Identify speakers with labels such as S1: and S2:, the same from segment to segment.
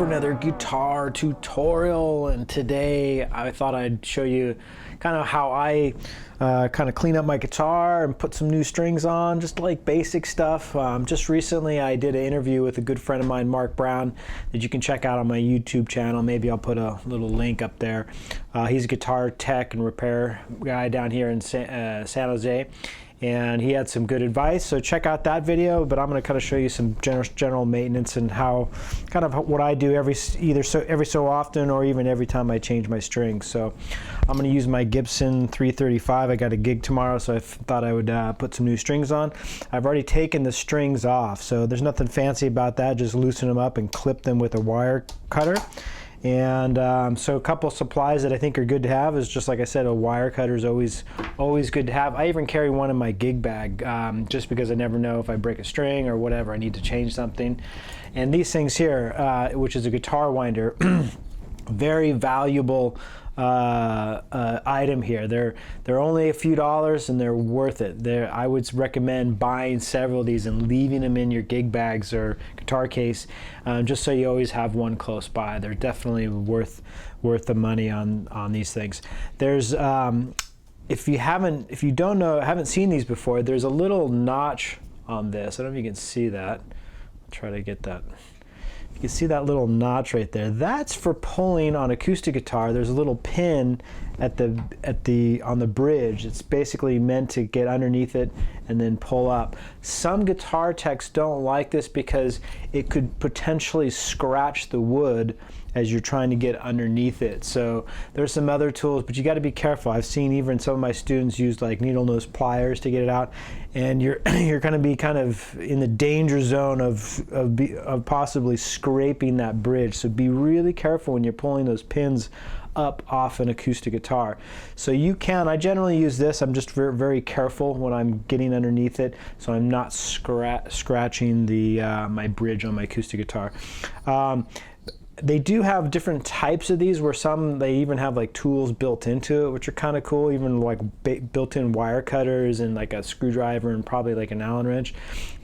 S1: for another guitar tutorial, and today I thought I'd show you kind of how I kind of clean up my guitar and put some new strings on, just like basic stuff. Just recently I did an interview with a good friend of mine, Mark Brown, that you can check out on my YouTube channel. Maybe I'll put a little link up there. He's a guitar tech and repair guy down here in San Jose, and he had some good advice, so check out that video. But I'm going to kind of show you some general maintenance and how kind of what I do every so often, or even every time I change my strings. So I'm going to use my Gibson 335. I got a gig tomorrow, so I thought I would put some new strings on. I've already taken the strings off, so there's nothing fancy about that. Just loosen them up and clip them with a wire cutter. And so a couple supplies that I think are good to have is, just like I said, a wire cutter is always good to have. I even carry one in my gig bag, just because I never know if I break a string or whatever, I need to change something. And these things here, which is a guitar winder, very valuable item here. They're only a few dollars and they're worth it. I would recommend buying several of these and leaving them in your gig bags or guitar case, just so you always have one close by. They're definitely worth the money on these things. There's if you haven't seen these before, there's a little notch on this. I don't know if you can see that. I'll try to get that. You can see that little notch right there. That's for pulling on acoustic guitar. There's a little pin on the bridge. It's basically meant to get underneath it and then pull up. Some guitar techs don't like this because it could potentially scratch the wood as you're trying to get underneath it. So there's some other tools, but you got to be careful. I've seen even some of my students use like needle nose pliers to get it out, and you're going to be kind of in the danger zone of possibly scraping that bridge. So be really careful when you're pulling those pins up off an acoustic guitar. So I generally use this. I'm just very, very careful when I'm getting underneath it, so I'm not scratching my bridge on my acoustic guitar. They do have different types of these, where they even have like tools built into it, which are kind of cool, even like built-in wire cutters and like a screwdriver and probably like an Allen wrench.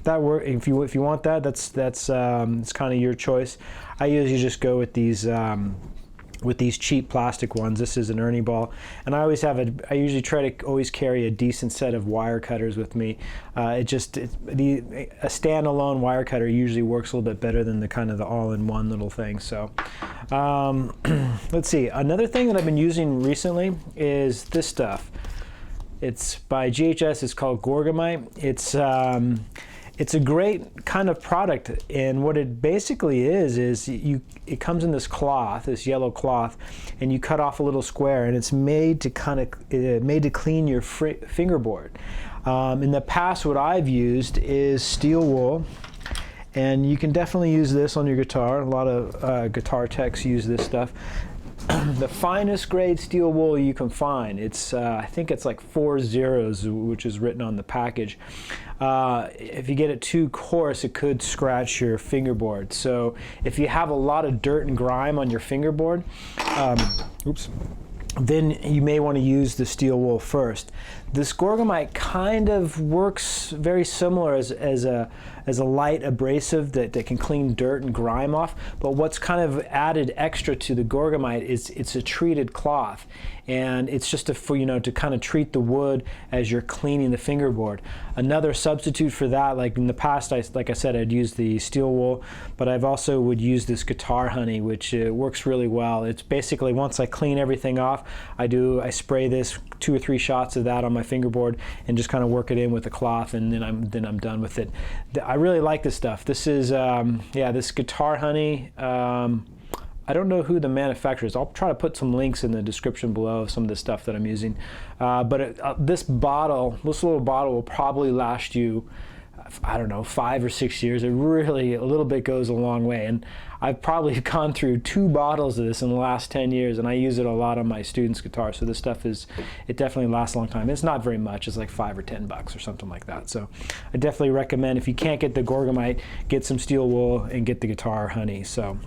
S1: If you want that, that's it's kind of your choice. I usually just go with these cheap plastic ones. This is an Ernie Ball, and I usually try to always carry a decent set of wire cutters with me. A standalone wire cutter usually works a little bit better than the all-in-one little thing. So let's see. Another thing that I've been using recently is this stuff. It's by GHS. It's called Gorgomyte. It's a great kind of product, and what it basically is it comes in this cloth, this yellow cloth, and you cut off a little square, and it's made to clean your fingerboard. In the past, what I've used is steel wool, and you can definitely use this on your guitar. A lot of guitar techs use this stuff. The finest grade steel wool you can find. I think it's like 4 zeros, which is written on the package. If you get it too coarse, it could scratch your fingerboard. So if you have a lot of dirt and grime on your fingerboard, then you may want to use the steel wool first. This Gorgomyte kind of works very similar as a light abrasive that can clean dirt and grime off, but what's kind of added extra to the Gorgomyte is it's a treated cloth, and it's just to kind of treat the wood as you're cleaning the fingerboard. Another substitute for that, like in the past, like I said, I'd use the steel wool, but I've also would use this guitar honey, which works really well. It's basically, once I clean everything off, I spray this 2 or 3 shots of that on my fingerboard and just kind of work it in with the cloth, and then I'm done with it. I really like this stuff. This is this guitar honey. I don't know who the manufacturer is. I'll try to put some links in the description below of some of the stuff that I'm using. But this little bottle will probably last you, I don't know, 5 or 6 years. It really, a little bit goes a long way. And I've probably gone through 2 bottles of this in the last 10 years, and I use it a lot on my students' guitars. So this stuff it definitely lasts a long time. It's not very much. It's like $5 or $10 or something like that. So I definitely recommend, if you can't get the Gorgomyte, get some steel wool and get the guitar honey. So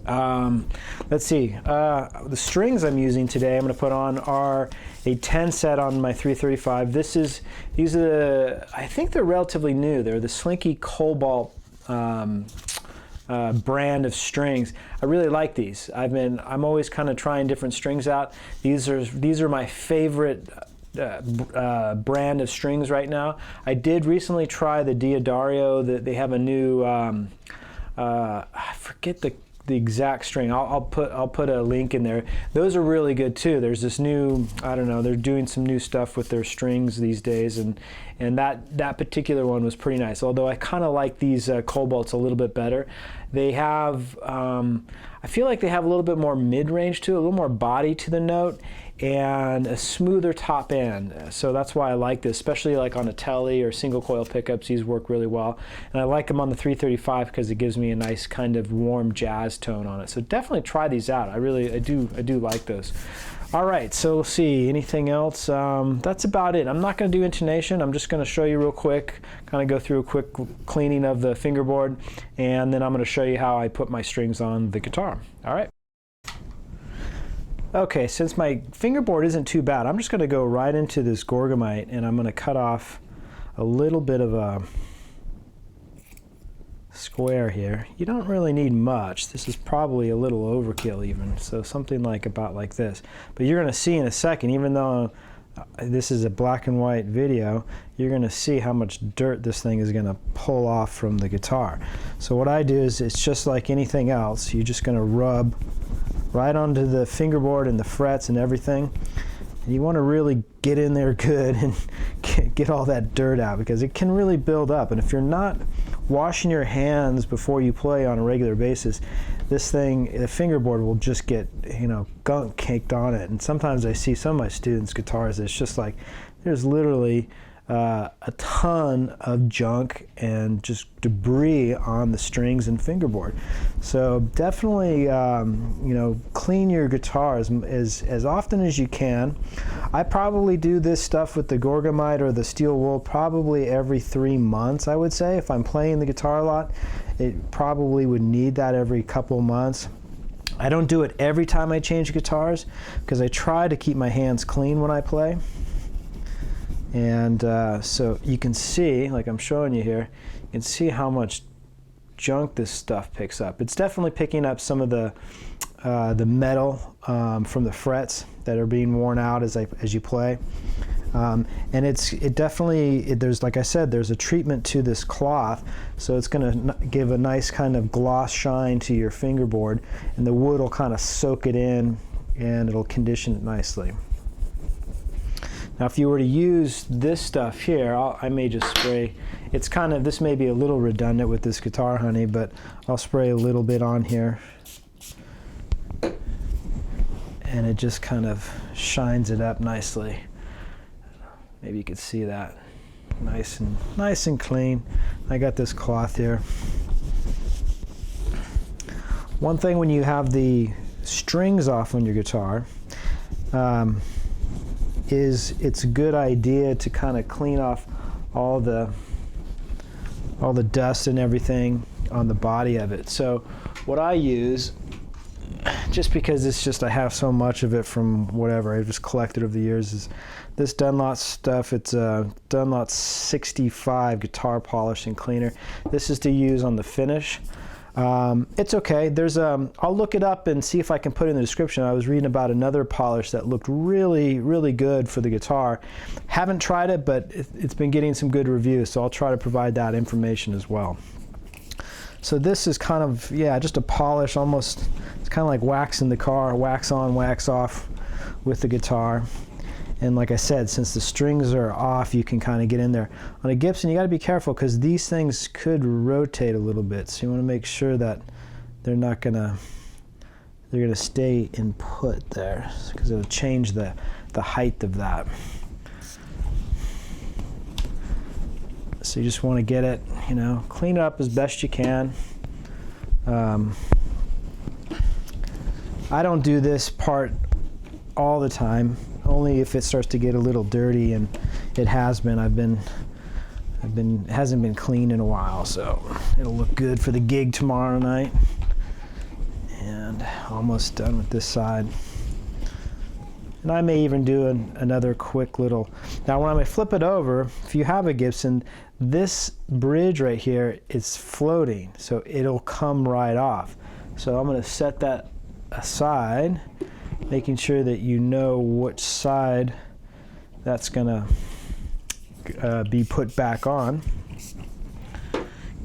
S1: let's see. The strings I'm using today, I'm going to put on, are a 10 set on my 335. These are I think they're relatively new. They're the Slinky Cobalt brand of strings. I really like these. I'm always kind of trying different strings out. These are my favorite brand of strings right now. I did recently try the Diodario. They have a new I forget the exact string. I'll put a link in there. Those are really good too. There's this new, I don't know, they're doing some new stuff with their strings these days, and that particular one was pretty nice. Although I kind of like these Cobalts a little bit better. They have, I feel like they have a little bit more mid-range to it, a little more body to the note, and a smoother top end. So that's why I like this, especially like on a telly or single coil pickups. These work really well, and I like them on the 335 because it gives me a nice kind of warm jazz tone on it. So definitely try these out. I do like those. All right, so we'll see. Anything else? That's about it. I'm not going to do intonation. I'm just going to show you real quick, kind of go through a quick cleaning of the fingerboard, and then I'm going to show you how I put my strings on the guitar. All right. Okay, since my fingerboard isn't too bad, I'm just going to go right into this Gorgomyte, and I'm going to cut off a little bit of a square here. You don't really need much. This is probably a little overkill even, so something like about like this. But you're going to see in a second, even though this is a black and white video, you're going to see how much dirt this thing is going to pull off from the guitar. So what I do is, it's just like anything else. You're just going to rub right onto the fingerboard and the frets and everything. And you want to really get in there good and get all that dirt out, because it can really build up. And if you're not washing your hands before you play on a regular basis, this thing, the fingerboard will just get, you know, gunk caked on it. And sometimes I see some of my students' guitars, it's just like there's literally a ton of junk and just debris on the strings and fingerboard. So definitely, you know, clean your guitars as often as you can. I probably do this stuff with the Gorgomyte or the steel wool probably every 3 months, I would say. If I'm playing the guitar a lot, it probably would need that every couple months. I don't do it every time I change guitars, because I try to keep my hands clean when I play. And so you can see, like I'm showing you here, you can see how much junk this stuff picks up. It's definitely picking up some of the metal from the frets that are being worn out as you play. And it definitely, there's, like I said, there's a treatment to this cloth, so it's going to give a nice kind of gloss shine to your fingerboard, and the wood will kind of soak it in, and it'll condition it nicely. Now, if you were to use this stuff here, I may just spray. It's kind of, this may be a little redundant with this Guitar Honey, but I'll spray a little bit on here, and it just kind of shines it up nicely. Maybe you could see that. Nice and clean. I got this cloth here. One thing when you have the strings off on your guitar, is it's a good idea to kind of clean off all the dust and everything on the body of it. So what I use, just because it's just I have so much of it from whatever I've just collected over the years, is this Dunlop stuff. It's a Dunlop 65 guitar polish and cleaner. This is to use on the finish. It's okay. There's I'll look it up and see if I can put it in the description. I was reading about another polish that looked really, really good for the guitar. Haven't tried it, but it's been getting some good reviews, so I'll try to provide that information as well. So this is kind of, yeah, just a polish, almost, it's kind of like waxing the car, wax on, wax off with the guitar. And like I said, since the strings are off, you can kind of get in there. On a Gibson, you got to be careful because these things could rotate a little bit. So you want to make sure that they're not gonna, they're gonna stay in put there, because it'll change the height of that. So you just want to get it, you know, clean it up as best you can. I don't do this part all the time. Only if it starts to get a little dirty, and it has been. It hasn't been clean in a while, so it'll look good for the gig tomorrow night. And almost done with this side. And I may even do another quick little. Now when I flip it over, if you have a Gibson, this bridge right here is floating, so it'll come right off. So I'm going to set that aside, making sure that you know which side that's going to be put back on.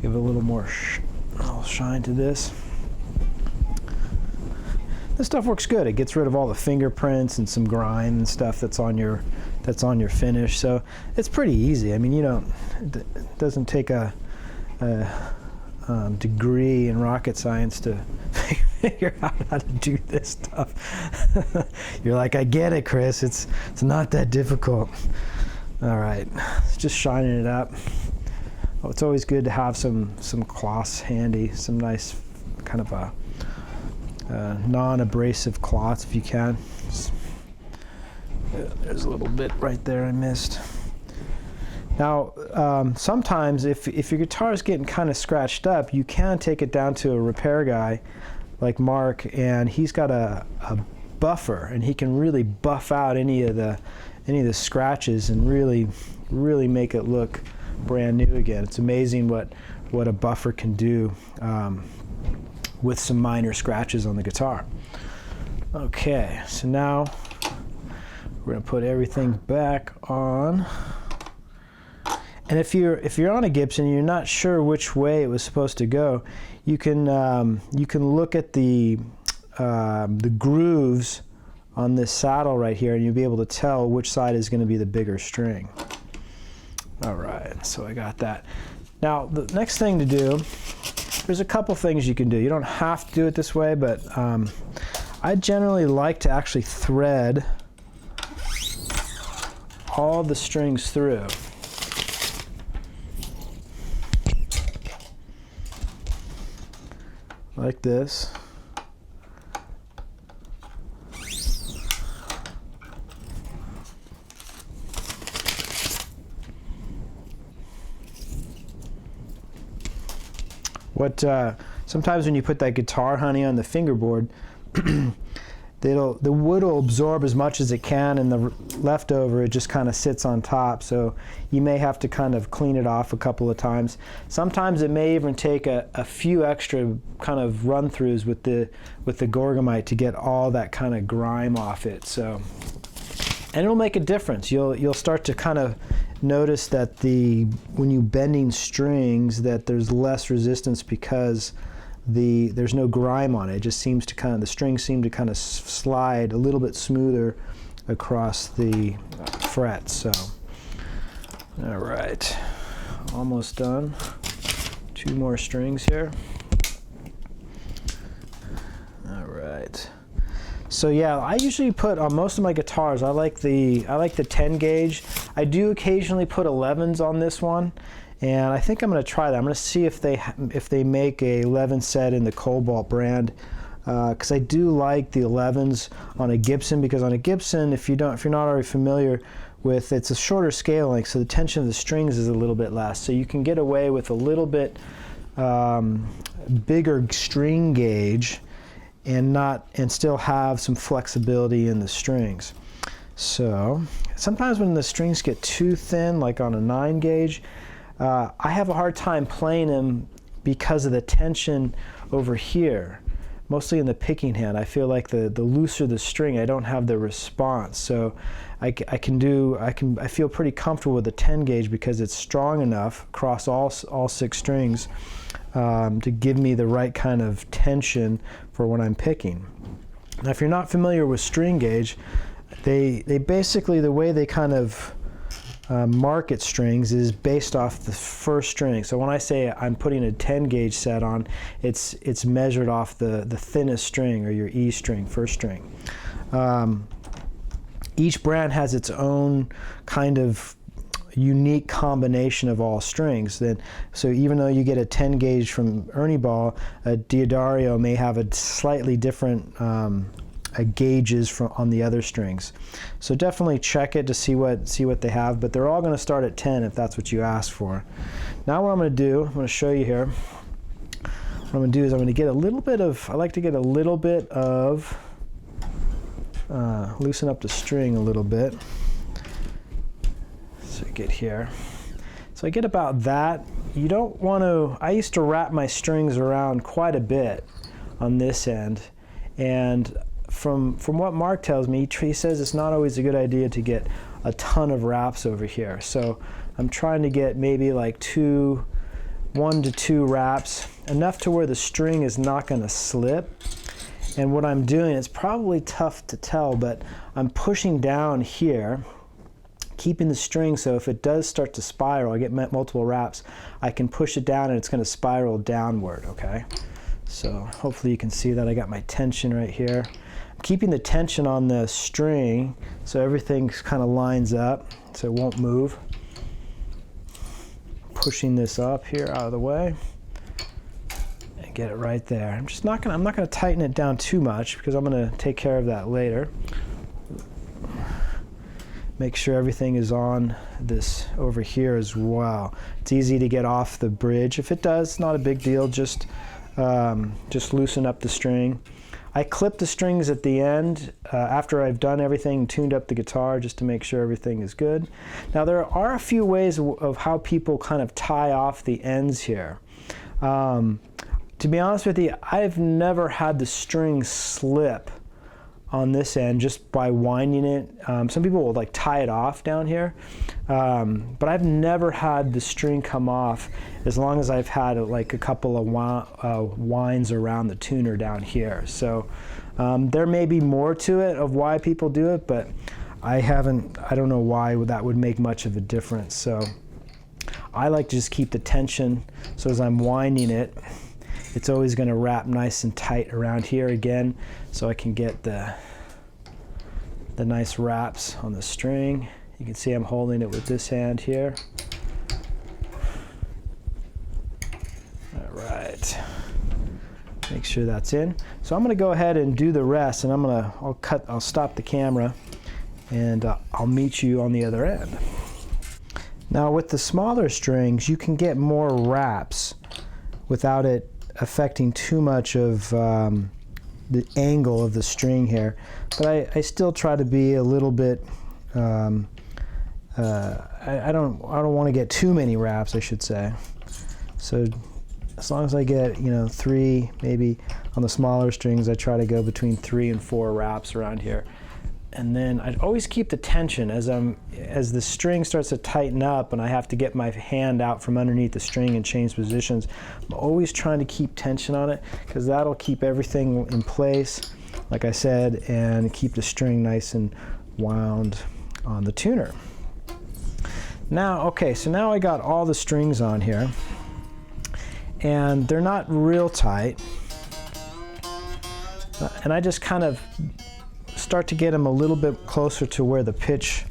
S1: Give it a little more shine to this. This stuff works good. It gets rid of all the fingerprints and some grime and stuff that's on your finish. So it's pretty easy. I mean, it doesn't take a degree in rocket science to figure out how to do this stuff. You're like, I get it, Chris. It's not that difficult. All right, just shining it up. Oh, it's always good to have some cloths handy, some nice kind of a non-abrasive cloths if you can. There's a little bit right there I missed. Now, sometimes if your guitar is getting kind of scratched up, you can take it down to a repair guy like Mark, and he's got a buffer, and he can really buff out any of the scratches and really make it look brand new again. It's amazing what a buffer can do with some minor scratches on the guitar. Okay, so now we're going to put everything back on. And if you're on a Gibson and you're not sure which way it was supposed to go, you can look at the grooves on this saddle right here, and you'll be able to tell which side is going to be the bigger string. All right, so I got that. Now the next thing to do, there's a couple things you can do. You don't have to do it this way, but I generally like to actually thread all the strings through. Like this. Sometimes when you put that guitar honey on the fingerboard, the wood will absorb as much as it can, and the leftover, it just kind of sits on top. So you may have to kind of clean it off a couple of times. Sometimes it may even take a few extra kind of run-throughs with the Gorgomyte to get all that kind of grime off it. So, and it'll make a difference. You'll start to kind of notice that when you bending strings, that there's less resistance because there's no grime on it. It just seems to the strings seem to kind of slide a little bit smoother across the frets. So, all right, almost done. 2 more strings here. All right. So yeah, I usually put on most of my guitars, I like the 10 gauge. I do occasionally put 11s on this one, and I think I'm going to try that. I'm going to see if they make a 11 set in the Cobalt brand, because I do like the 11s on a Gibson, because on a Gibson, if you're not already familiar with, it's a shorter scale length, so the tension of the strings is a little bit less. So you can get away with a little bit bigger string gauge and still have some flexibility in the strings. So sometimes when the strings get too thin, like on a 9 gauge, I have a hard time playing them because of the tension over here, mostly in the picking hand. I feel like the looser the string, I don't have the response. So I feel pretty comfortable with the 10 gauge because it's strong enough across all 6 strings to give me the right kind of tension for when I'm picking. Now, if you're not familiar with string gauge, they basically, the way they kind of market strings is based off the first string. So when I say I'm putting a 10 gauge set on, it's measured off the thinnest string, or your E string, first string. Each brand has its own kind of unique combination of all strings. So even though you get a 10 gauge from Ernie Ball, a Diodario may have a slightly different gauges on the other strings. So definitely check it to see what they have, but they're all going to start at 10 if that's what you ask for. Now what I'm going to do, I'm going to show you here. What I'm going to do is I'm going to get a little bit of, I like to get a little bit of loosen up the string a little bit. So I get here. So I get about that. You don't want to, I used to wrap my strings around quite a bit on this end. And from what Mark tells me, he says it's not always a good idea to get a ton of wraps over here. So I'm trying to get maybe like 1 to 2 wraps, enough to where the string is not going to slip. And what I'm doing, it's probably tough to tell, but I'm pushing down here, keeping the string so if it does start to spiral, I get multiple wraps, I can push it down and it's going to spiral downward, okay? So hopefully you can see that I got my tension right here. I'm keeping the tension on the string so everything kind of lines up so it won't move. Pushing this up here out of the way and get it right there. I'm not gonna tighten it down too much because I'm gonna take care of that later. Make sure everything is on this over here as well. It's easy to get off the bridge. If it does, it's not a big deal. Just loosen up the string. I clip the strings at the end after I've done everything, tuned up the guitar just to make sure everything is good. Now there are a few ways of how people kind of tie off the ends here. To be honest with you, I've never had the string slip on this end just by winding it. Some people will like tie it off down here, but I've never had the string come off as long as I've had like a couple of winds around the tuner down here. So there may be more to it of why people do it, but I don't know why that would make much of a difference. So I like to just keep the tension, so as I'm winding it, it's always going to wrap nice and tight around here again, so I can get the nice wraps on the string. You can see I'm holding it with this hand here. All right. Make sure that's in. So I'm going to go ahead and do the rest, and I'll stop the camera, and I'll meet you on the other end. Now with the smaller strings, you can get more wraps without it affecting too much of the angle of the string here, but I still try to be a little bit. I don't want to get too many wraps, I should say. So as long as I get 3, maybe on the smaller strings, I try to go between 3 and 4 wraps around here. And then I'd always keep the tension as the string starts to tighten up and I have to get my hand out from underneath the string and change positions. I'm always trying to keep tension on it because that'll keep everything in place, like I said, and keep the string nice and wound on the tuner. Now, okay, so now I got all the strings on here and they're not real tight. And I just kind of start to get them a little bit closer to where the pitch,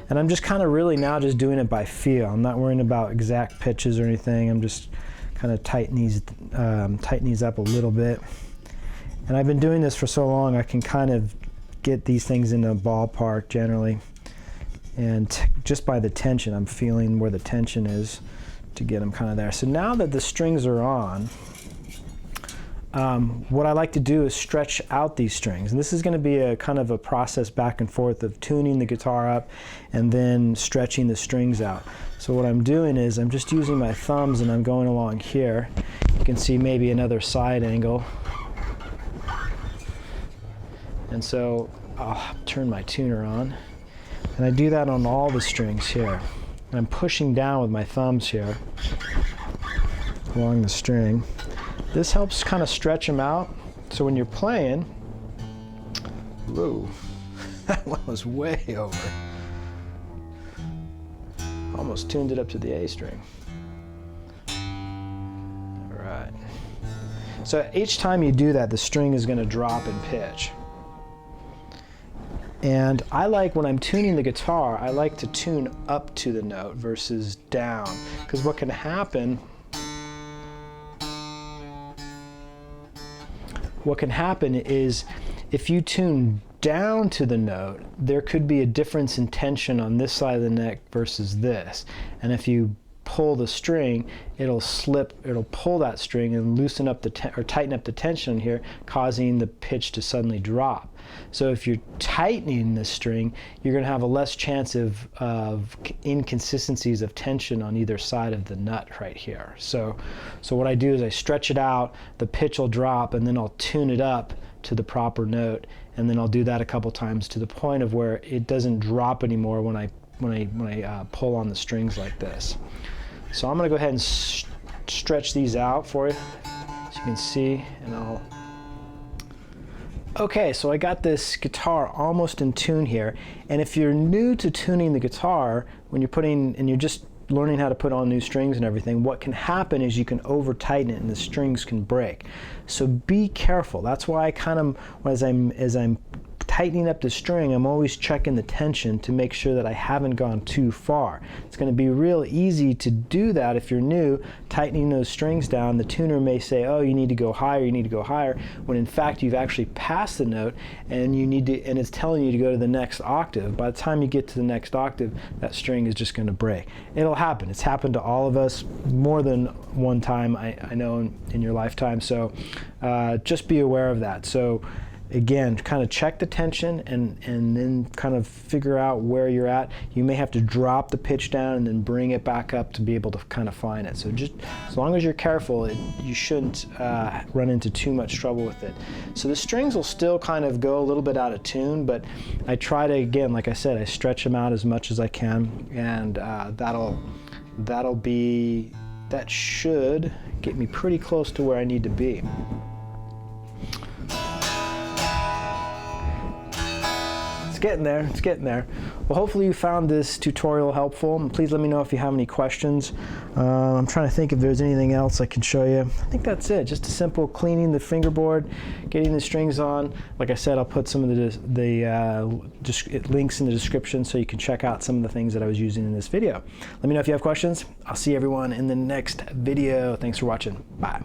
S1: and I'm just kind of really now just doing it by feel. I'm not worrying about exact pitches or anything. I'm just kind of tighten these up a little bit, and I've been doing this for so long I can kind of get these things in a ballpark generally, and just by the tension I'm feeling where the tension is to get them kind of there. So now that the strings are on, what I like to do is stretch out these strings, and this is going to be a kind of a process back and forth of tuning the guitar up and then stretching the strings out. So what I'm doing is I'm just using my thumbs and I'm going along here. You can see maybe another side angle, and so I'll turn my tuner on, and I do that on all the strings here. And I'm pushing down with my thumbs here along the string. This helps kind of stretch them out, so when you're playing, whoa, that one was way over. Almost tuned it up to the A string. All right. So each time you do that, the string is going to drop in pitch. And I like, when I'm tuning the guitar, I like to tune up to the note versus down, because what can happen is if you tune down to the note, there could be a difference in tension on this side of the neck versus this. And if you pull the string, it'll pull that string and loosen up or tighten up the tension here, causing the pitch to suddenly drop. So if you're tightening the string, you're going to have a less chance of inconsistencies of tension on either side of the nut right here. So what I do is I stretch it out, the pitch will drop, and then I'll tune it up to the proper note, and then I'll do that a couple times to the point of where it doesn't drop anymore when I pull on the strings like this. So I'm going to go ahead and stretch these out for you, so you can see, and Okay, so I got this guitar almost in tune here, and if you're new to tuning the guitar, when you're just learning how to put on new strings and everything, what can happen is you can over tighten it and the strings can break. So be careful. That's why I kind of, as I'm tightening up the string, I'm always checking the tension to make sure that I haven't gone too far. It's going to be real easy to do that if you're new, tightening those strings down. The tuner may say, oh, you need to go higher, you need to go higher, when in fact you've actually passed the note and and it's telling you to go to the next octave. By the time you get to the next octave, that string is just going to break. It'll happen. It's happened to all of us more than one time, I know, in your lifetime. So just be aware of that. So again, kind of check the tension and then kind of figure out where you're at. You may have to drop the pitch down and then bring it back up to be able to kind of find it. So just as long as you're careful, you shouldn't run into too much trouble with it. So the strings will still kind of go a little bit out of tune, but I try to, again, like I said, I stretch them out as much as I can, and that should get me pretty close to where I need to be. Getting there, it's getting there. Well, hopefully you found this tutorial helpful. Please let me know if you have any questions. I'm trying to think if there's anything else I can show you. I think that's it. Just a simple cleaning the fingerboard, getting the strings on. Like I said, I'll put some of the links in the description so you can check out some of the things that I was using in this video. Let me know if you have questions. I'll see everyone in the next video. Thanks for watching. Bye.